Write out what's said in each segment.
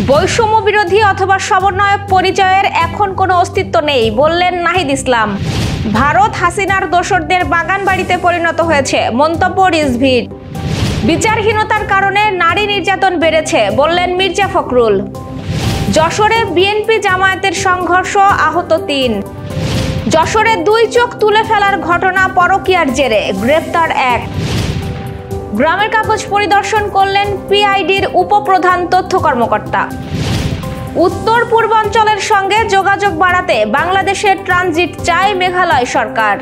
বৈষম্য বিরোধী অথবা সমন্বয়ক পরিচয়ের এখন কোনো অস্তিত্ব নেই বললেন নাহিদ ইসলাম। ভারত হাসিনার দোসরদের বাগান বাড়িতে পরিণত হয়েছে, মন্তব্য রিজভির। বিচারহীনতার কারণে নারী নির্যাতন বেড়েছে বললেন মির্জা ফখরুল। যশোরে বিএনপি জামায়াতের সংঘর্ষ, আহত ৩। যশোরে ২ চোখ তুলে ফেলার ঘটনা পরকীয়ার জেরে, গ্রেপ্তার ১। গ্রামের কাগজ পরিদর্শন করলেন পিআইডির উপপ্রধান তথ্য কর্মকর্তা। উত্তর পূর্বাঞ্চলের সঙ্গে যোগাযোগ বাড়াতে বাংলাদেশের ট্রানজিট চায় মেঘালয় সরকার।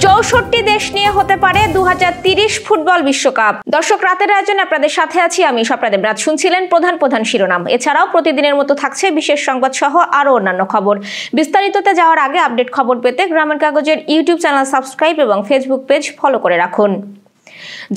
৬৪ দেশ নিয়ে হতে পারে ২০৩০ ফুটবল বিশ্বকাপ। দর্শক, রাতের আয়োজনে আপনাদের সাথে আছি আমি স্বপ্না দেবরাজ। শুনছিলেন প্রধান শিরোনাম। এছাড়াও প্রতিদিনের মতো থাকছে বিশেষ সংবাদ সহ আরো অন্যান্য খবর। বিস্তারিততে যাওয়ার আগে আপডেট খবর পেতে গ্রামের কাগজের ইউটিউব চ্যানেল সাবস্ক্রাইব এবং ফেসবুক পেজ ফলো করে রাখুন।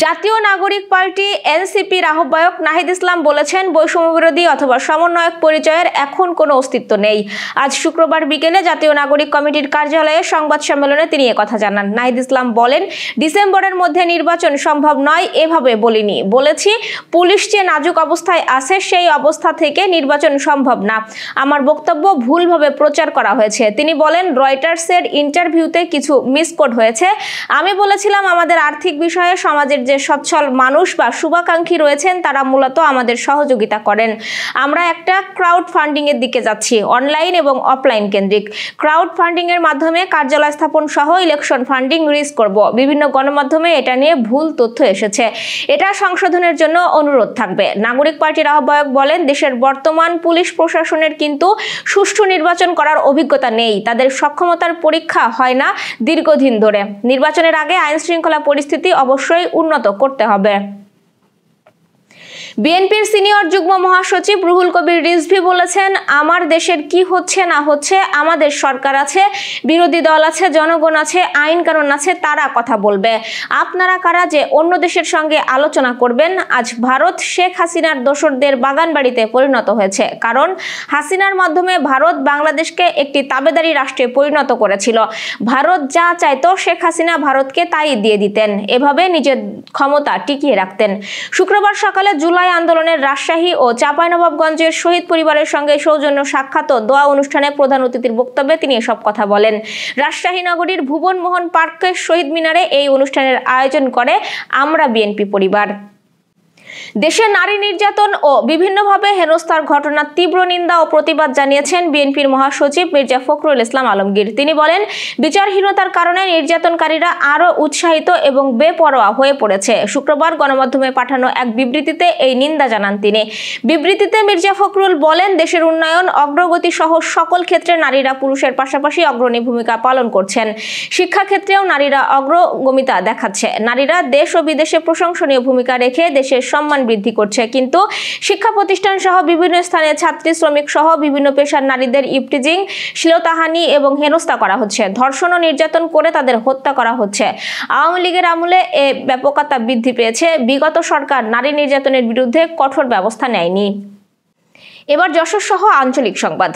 জাতীয় নাগরিক পার্টি এনসিপির আহ্বায়ক নাহিদ ইসলাম বলেছেন, বৈষম্য বিরোধী অথবা সমন্বয়ক পরিচয়ের এখন কোনো অস্তিত্ব নেই। আজ শুক্রবার বিকেলে জাতীয় নাগরিক কমিটির কার্যালয়ে সংবাদ সম্মেলনে তিনি একথা জানান। নাহিদ ইসলাম বলেন, ডিসেম্বরের মধ্যে নির্বাচন সম্ভব নয় এভাবে বলিনি, বলেছি পুলিশ যে নাজুক অবস্থায় আছে সেই অবস্থা থেকে নির্বাচন সম্ভব না। আমার বক্তব্য ভুলভাবে প্রচার করা হয়েছে। তিনি বলেন, রয়টার্সের ইন্টারভিউতে কিছু মিসকোড হয়েছে। আমি বলেছিলাম আমাদের আর্থিক বিষয়ে সমাজের যে সচ্ছল মানুষ বা শুভাকাঙ্ক্ষী রয়েছেন তারা মূলত আমাদের সহযোগিতা করেন। আমরা একটা ক্রাউড ফান্ডিং এর দিকে যাচ্ছি, অনলাইন এবং অফলাইন কেন্দ্রিক। ক্রাউড ফান্ডিং এর মাধ্যমে কার্যালয় স্থাপন সহ ইলেকশন ফান্ডিং রিজ করব। বিভিন্ন গণমাধ্যমে এটা নিয়ে ভুল তথ্য এসেছে, এটা সংশোধনের জন্য অনুরোধ থাকবে। নাগরিক পার্টির আহ্বায়ক বলেন, দেশের বর্তমান পুলিশ প্রশাসনের কিন্তু সুষ্ঠু নির্বাচন করার অভিজ্ঞতা নেই, তাদের সক্ষমতার পরীক্ষা হয় না দীর্ঘদিন ধরে। নির্বাচনের আগে আইন শৃঙ্খলা পরিস্থিতি অবশ্যই উন্নত করতে হবে। বিএনপির সিনিয়র যুগ্ম মহাসচিব রুহুল কবির রিজভী বলেছেন, আমার দেশের কি হচ্ছে না হচ্ছে আমাদের সরকার আছে, বিরোধী দল আছে, জনগণ আছে, আইন কানুন আছে, তারা কথা বলবে। আপনারা কারা যে অন্য দেশের সঙ্গে আলোচনা করবেন? আজ ভারত শেখ হাসিনার দোসরদের বাগান বাড়িতে পরিণত হয়েছে, কারণ হাসিনার মাধ্যমে ভারত বাংলাদেশকে একটি তাবেদারি রাষ্ট্রে পরিণত করেছিল। ভারত যা চাইতো শেখ হাসিনা ভারতকে তাই দিয়ে দিতেন, এভাবে নিজের ক্ষমতা টিকিয়ে রাখতেন। শুক্রবার সকালে জুলাই আন্দোলনের রাজশাহী ও চাঁপাইনবাবগঞ্জের শহীদ পরিবারের সঙ্গে সৌজন্য সাক্ষাৎ ও দোয়া অনুষ্ঠানে প্রধান অতিথির বক্তব্যে তিনি এসব কথা বলেন। রাজশাহী নগরীর ভুবন মোহন পার্কের শহীদ মিনারে এই অনুষ্ঠানের আয়োজন করে আমরা বিএনপি পরিবার। দেশে নারী নির্যাতন ও বিভিন্নভাবে হেনস্থার ঘটনার তীব্র নিন্দা ও প্রতিবাদ জানিয়েছেন বিএনপির মহাসচিব মির্জা ফখরুল ইসলাম আলমগীর। তিনি বলেন, বিচারহীনতার কারণে নির্যাতনকারীরা আরও উৎসাহিত এবং বেপরোয়া হয়ে পড়েছে। শুক্রবার গণমাধ্যমে পাঠানো এক বিবৃতিতে এই নিন্দা জানান তিনি। বিবৃতিতে মির্জা ফখরুল বলেন, দেশের উন্নয়ন অগ্রগতি সহ সকল ক্ষেত্রে নারীরা পুরুষের পাশাপাশি অগ্রণী ভূমিকা পালন করছেন। শিক্ষাক্ষেত্রেও নারীরা অগ্রগামিতা দেখাচ্ছে। নারীরা দেশ ও বিদেশে প্রশংসনীয় ভূমিকা রেখে দেশের সম্মান বৃদ্ধি করছে, কিন্তু শিক্ষা প্রতিষ্ঠান সহ বিভিন্ন স্থানে ছাত্রী, শ্রমিক সহ বিভিন্ন পেশার নারীদের ইফটিজিং, শ্লীলতাহানি এবং হেনস্থা করা হচ্ছে। ধর্ষণ ও নির্যাতন করে তাদের হত্যা করা হচ্ছে। আওয়ামী লীগের আমলে এ ব্যাপকতা বৃদ্ধি পেয়েছে। বিগত সরকার নারী নির্যাতনের বিরুদ্ধে কঠোর ব্যবস্থা নেয়নি। এবার যশোর সহ আঞ্চলিক সংবাদ।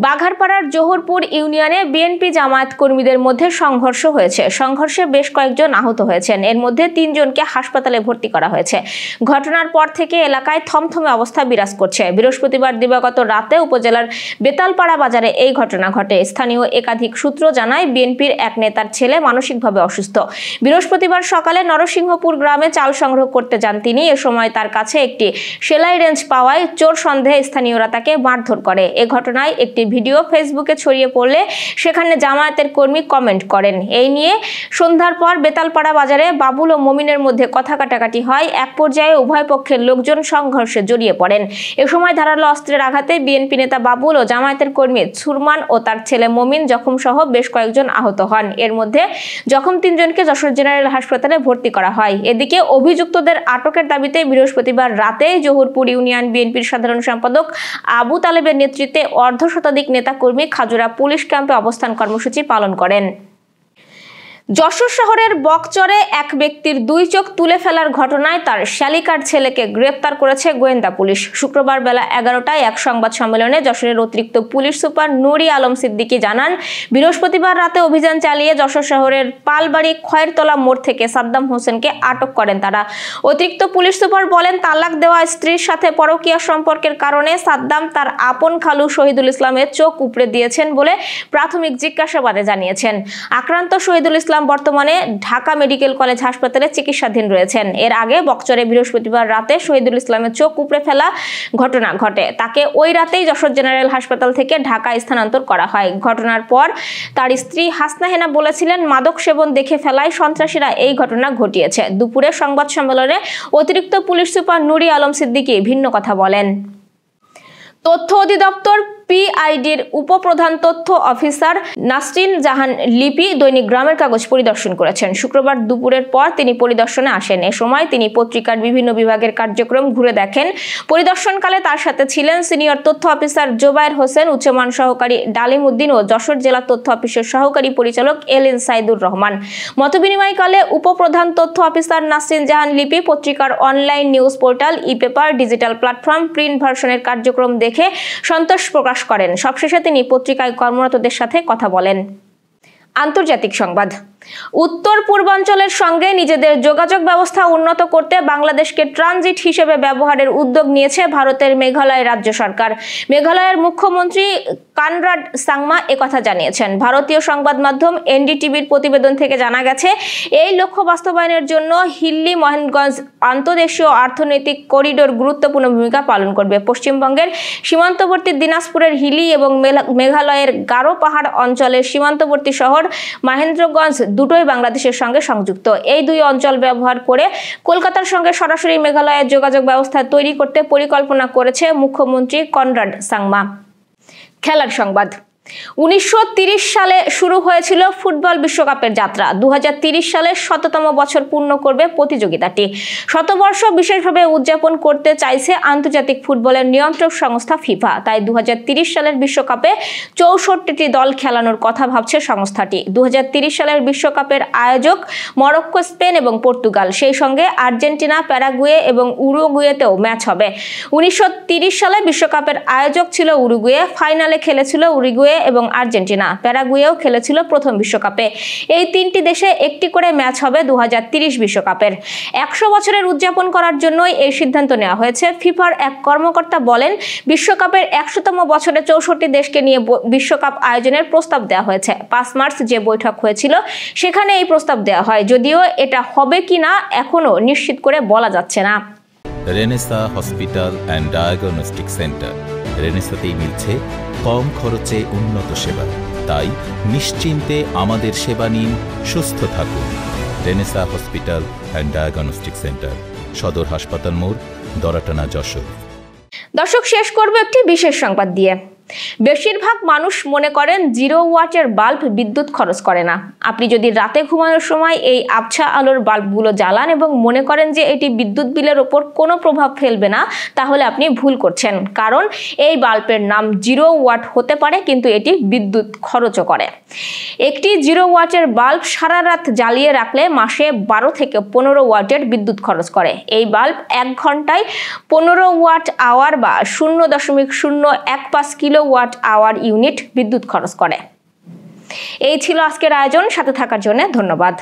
বাঘারপাড়ার জোহরপুর ইউনিয়নে বিএনপি জামায়াত কর্মীদের মধ্যে সংঘর্ষ হয়েছে। সংঘর্ষে বেশ কয়েকজন আহত হয়েছেন, এর মধ্যে ৩ জনকে হাসপাতালে ভর্তি করা হয়েছে। ঘটনার পর থেকে এলাকায় থমথমে অবস্থা বিরাজ করছে। বৃহস্পতিবার দিবাগত রাতে উপজেলার বেতালপাড়া বাজারে এই ঘটনা ঘটে। স্থানীয় একাধিক সূত্র জানায়, বিএনপির এক নেতার ছেলে মানসিকভাবে অসুস্থ। বৃহস্পতিবার সকালে নরসিংহপুর গ্রামে চাল সংগ্রহ করতে যান তিনি। এ সময় তার কাছে একটি সেলাই রেঞ্জ পাওয়ায় চোর সন্দেহে স্থানীয়রা তাকে মারধর করে। এ ঘটনায় একটি ভিডিও ফেসবুকে ছড়িয়ে পড়লে সেখানে জামায়াতের কর্মী কমেন্ট করেন। এই নিয়ে সন্ধ্যার পর বেতালপাড়া বাজারে বাবুল ও মমিনের মধ্যে কথা কাটাকাটি হয়। এক পর্যায়ে উভয় পক্ষের লোকজন সংঘর্ষে জড়িয়ে পড়েন। এ সময় ধারালো অস্ত্রের আঘাতে বিএনপি নেতা বাবুল ও জামায়াতের কর্মী সুরমান ও তার ছেলে মমিন জখম সহ বেশ কয়েকজন আহত হন। এর মধ্যে জখম ৩ জনকে যশোর জেনারেল হাসপাতালে ভর্তি করা হয়। এদিকে অভিযুক্তদের আটকের দাবিতে বৃহস্পতিবার রাতে জোহরপুর ইউনিয়ন বিএনপির সাধারণ সম্পাদক আবু তালেবের নেতৃত্বে অর্ধশতাধিক নেতাকর্মী খাজুরা পুলিশ ক্যাম্পে অবস্থান কর্মসূচি পালন করেন। যশোর শহরের বকচরে এক ব্যক্তির 2 চোখ তুলে ফেলার ঘটনায় তার শালিকার ছেলেকে গ্রেপ্তার করেছে গোয়েন্দা পুলিশ। শুক্রবার বেলা 11টায় এক সংবাদ সম্মেলনে যশোরের অতিরিক্ত পুলিশ সুপার নুরি আলম সিদ্দিকী জানান, বৃহস্পতিবার রাতে অভিযান চালিয়ে যশোর শহরের পালবাড়ি খয়েরতলা মোড় থেকে সাদ্দাম হোসেনকে আটক করেন তারা। অতিরিক্ত পুলিশ সুপার বলেন, তালাক দেওয়া স্ত্রীর সাথে পরকীয়া সম্পর্কের কারণে সাদ্দাম তার আপন খালু শহীদুল ইসলামের চোখ উপড়ে দিয়েছেন বলে প্রাথমিক জিজ্ঞাসাবাদে জানিয়েছেন। আক্রান্ত শহীদুল ইসলাম বর্তমানে ঢাকা মেডিকেল কলেজ হাসপাতালে চিকিৎসাধীন রয়েছেন। এর আগে বকচরে বৃহস্পতিবার রাতে শহীদুল ইসলামের চোখ উপড়ে ফেলা ঘটনা ঘটে। তাকে ওই রাতেই যশোর জেনারেল হাসপাতাল থেকে ঢাকা স্থানান্তর করা হয়। ঘটনার পর তার স্ত্রী হাসনা হেনা বলেছিলেন, মাদক সেবন দেখে ফেলায় সন্ত্রাসীরা এই ঘটনা ঘটিয়েছে। দুপুরে সংবাদ সম্মেলনে অতিরিক্ত পুলিশ সুপার নুরি আলম সিদ্দিকী ভিন্ন কথা বলেন। তথ্য অধিদপ্তর পিআইডির উপপ্রধান তথ্য অফিসার নাসরিন জাহান লিপি দৈনিক গ্রামের কাগজ পরিদর্শন করেছেন। শুক্রবার দুপুরের পর তিনি পরিদর্শনে আসেন। এ সময় তিনি পত্রিকার বিভিন্ন বিভাগের কার্যক্রম ঘুরে দেখেন। পরিদর্শনকালে তার সাথে ছিলেন সিনিয়র তথ্য অফিসার জোবায়ের হোসেন, উচ্চমান সহকারী ডালিম উদ্দিন ও যশোর জেলা তথ্য অফিসের সহকারী পরিচালক এলএন সাইদুর রহমান। মতবিনিময়কালে উপপ্রধান তথ্য অফিসার নাসরিন জাহান লিপি পত্রিকার online news portal, e-paper, digital platform, print ভার্সনের কার্যক্রম দেখে সন্তোষ প্রকাশ করেন। সবশেষে তিনি পত্রিকায় কর্মরতদের সাথে কথা বলেন। আন্তর্জাতিক সংবাদ। উত্তর পূর্বাঞ্চলের সঙ্গে নিজেদের যোগাযোগ ব্যবস্থা উন্নত করতে বাংলাদেশকে ট্রানজিট হিসেবে ব্যবহারের উদ্যোগ নিয়েছে ভারতের মেঘালয় রাজ্য সরকার। মেঘালয়ের মুখ্যমন্ত্রী কনরাড সাংমা একথা জানিয়েছেন। ভারতীয় সংবাদ মাধ্যম এনডিটিভির প্রতিবেদন থেকে জানা গেছে, এই লক্ষ্য বাস্তবায়নের জন্য হিল্লি মহেন্দ্রগঞ্জ আন্তঃদেশীয় অর্থনৈতিক করিডোর গুরুত্বপূর্ণ ভূমিকা পালন করবে। পশ্চিমবঙ্গের সীমান্তবর্তী দিনাজপুরের হিলি এবং মেঘালয়ের গারো পাহাড় অঞ্চলের সীমান্তবর্তী শহর মহেন্দ্রগঞ্জ দুটোই বাংলাদেশের সঙ্গে সংযুক্ত। এই দুই অঞ্চল ব্যবহার করে কলকাতার সঙ্গে সরাসরি মেঘালয়ের যোগাযোগ ব্যবস্থা তৈরি করতে পরিকল্পনা করেছে মুখ্যমন্ত্রী কনরাড সাংমা। খেলার সংবাদ। 1930 সালে শুরু হয়েছিল ফুটবল বিশ্বকাপের যাত্রা। 2030 সালে 100তম বছর পূর্ণ করবে প্রতিযোগিতাটি। শতবর্ষ বিশেষভাবে উদযাপন করতে চাইছে আন্তর্জাতিক ফুটবলের নিয়ন্ত্রক সংস্থা ফিফা। তাই 2030 সালের বিশ্বকাপে 64টি দল খেলানোর কথা ভাবছে সংস্থাটি। 2030 সালের বিশ্বকাপের আয়োজক মরক্কো, স্পেন এবং পর্তুগাল। সেই সঙ্গে আর্জেন্টিনা, প্যারাগুয়ে এবং উরুগুয়েতেও ম্যাচ হবে। 1930 সালে বিশ্বকাপের আয়োজক ছিল উরুগুয়ে। ফাইনালে খেলেছিল উরুগুয়ে এবং আর্জেন্টিনা। প্যারাগুয়েও খেলেছিল প্রথম বিশ্বকাপে। এই তিনটি দেশে একটি করে ম্যাচ হবে 2030 বিশ্বকাপের। 100 বছরের উদযাপন করার জন্যই এই সিদ্ধান্ত নেওয়া হয়েছে। ফিফার এক কর্মকর্তা বলেন, বিশ্বকাপের 100তম বছরে 64 দেশকে নিয়ে বিশ্বকাপ আয়োজনের প্রস্তাব দেওয়া হয়েছে। 5 মার্চ যে বৈঠক হয়েছিল সেখানে এই প্রস্তাব দেওয়া হয়, যদিও এটা হবে কিনা এখনো নিশ্চিত করে বলা যাচ্ছে না। Renaissance hospital and diagnostic centre. রেনেসাতেই মিলছে কম খরচে উন্নত সেবা। তাই নিশ্চিন্তে আমাদের সেবা নিন, সুস্থ থাকুন। Renaissance hospital and diagnostic centre, সদর হাসপাতাল মোড়, দরাটানা, যশোর। দর্শক, শেষ করব একটি বিশেষ সংবাদ দিয়ে। বেশিরভাগ মানুষ মনে করেন 0 ওয়াটের বাল্ব বিদ্যুৎ খরচ করে না। আপনি যদি রাতে ঘুমানোর সময় এই আবছা আলোর বাল্বগুলো জ্বালান এবং মনে করেন যে এটি বিদ্যুৎ বিলের ওপর কোনো প্রভাব ফেলবে না, তাহলে আপনি ভুল করছেন। কারণ এই বাল্বের নাম 0 ওয়াট হতে পারে, কিন্তু এটি বিদ্যুৎ খরচও করে। একটি 0 ওয়াটের বাল্ব সারা রাত জ্বালিয়ে রাখলে মাসে 12 থেকে 15 ওয়াটের বিদ্যুৎ খরচ করে। এই বাল্ব 1 ঘন্টায় 15 ওয়াট আওয়ার বা 0.015 কিলোওয়াট আওয়ার ইউনিট বিদ্যুৎ খরচ করে। এই ছিল আজকের আয়োজন। সাথে থাকার জন্য ধন্যবাদ।